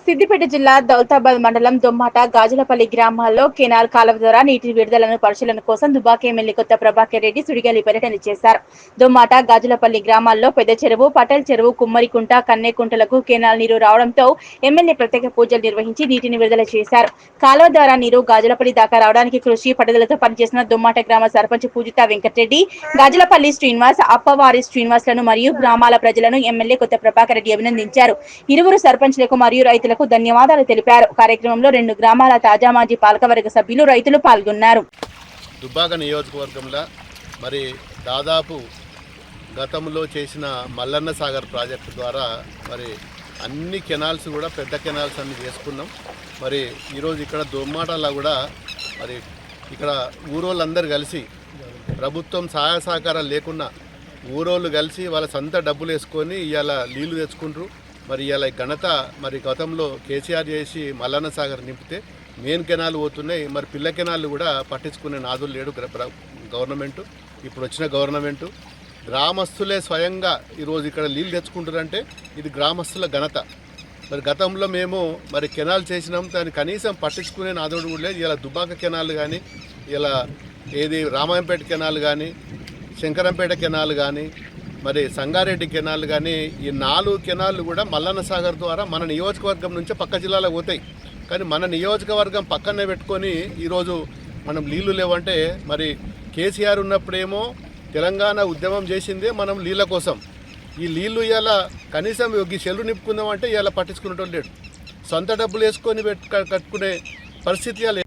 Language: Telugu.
సిద్దిపేట జిల్లా దౌలతాబాద్ మండలం దొమ్మాట గాజులపల్లి గ్రామాల్లో కెనాల్ కాలువ ద్వారా నీటి విడుదలను పరిశీలన కోసం దుబాక ఎమ్మెల్యే కొత్త ప్రభాకర్ రెడ్డి సుడిగాలి పర్యటన చేశారు. దొమ్మాట గాజులపల్లి గ్రామాల్లో పెద్ద చెరువు, పటల్ చెరువు, కుమ్మరికుంట, కన్నెకుంటలకు కెనాల్ నీరు రావడంతో ఎమ్మెల్యే ప్రత్యేక పూజలు నిర్వహించి నీటిని విడుదల చేశారు. కాలువ ద్వారా నీరు గాజులపల్లి దాకా రావడానికి కృషి పట్టుదలతో పనిచేసిన దొమ్మాట గ్రామ సర్పంచ్ పూజిత వెంకటరెడ్డి, గాజులపల్లి శ్రీనివాస్, అప్పవారి శ్రీనివాస్లను మరియు గ్రామాల ప్రజలను ఎమ్మెల్యే కొత్త ప్రభాకర్ రెడ్డి అభినందించారు. ఇరువురు సర్పంచ్లకు మరియు రైతులకు ధన్యవాదాలు తెలిపారు. కార్యక్రమంలో 2 గ్రామాల తాజా మాజీ పాలకవర్గ సభ్యులు, రైతులు పాల్గొన్నారు. దుబ్బాక నియోజకవర్గంలో మరి దాదాపు గతంలో చేసిన మల్లన్న సాగర్ ప్రాజెక్టు ద్వారా మరి అన్ని కెనాల్స్ కూడా పెద్ద కెనాల్స్ అన్ని చేసుకున్నాం. మరి ఈరోజు ఇక్కడ దొమ్మాటలో కూడా మరి ఇక్కడ ఊరోళ్ళందరూ కలిసి ప్రభుత్వం సహాయ సహకారాలు లేకున్నా ఊరోళ్ళు కలిసి వాళ్ళ సొంత డబ్బులు వేసుకొని ఇవాళ నీళ్లు తెచ్చుకుంటారు. మరి ఇవాళ ఘనత మరి గతంలో కేసీఆర్ చేసి మల్లన్న సాగర్ నింపితే మెయిన్ కెనాల్ పోతున్నాయి. మరి పిల్ల కెనాల్ కూడా పట్టించుకునే నాదులు లేడు గవర్నమెంటు. ఇప్పుడు వచ్చిన గవర్నమెంటు గ్రామస్తులే స్వయంగా ఈరోజు ఇక్కడ నీళ్ళు తెచ్చుకుంటారంటే ఇది గ్రామస్తుల ఘనత. మరి గతంలో మేము మరి కెనాల్ చేసినాం, దాన్ని కనీసం పట్టించుకునే నాదుడు కూడా లేదు. ఇలా దుబ్బాక కెనాల్ కానీ, ఇలా ఏది రామాయంపేట కెనాల్ కానీ, శంకరంపేట కెనాల్ కానీ, మరి సంగారెడ్డి కెనాల్ కానీ, ఈ 4 కెనాళ్ళు కూడా మల్లన్న సాగర్ ద్వారా మన నియోజకవర్గం నుంచే పక్క జిల్లాలకు పోతాయి. కానీ మన నియోజకవర్గం పక్కనే పెట్టుకొని ఈరోజు మనం నీళ్లు లేవంటే మరి కేసీఆర్ ఉన్నప్పుడేమో తెలంగాణ ఉద్యమం చేసిందే మనం నీళ్ళ కోసం. ఈ నీళ్లు ఇవాళ కనీసం ఈ చెల్లు నింపుకుందామంటే ఇవాళ పట్టించుకునేటోళ్ళు లేడు. సొంత డబ్బులు వేసుకొని కట్టుకునే పరిస్థితి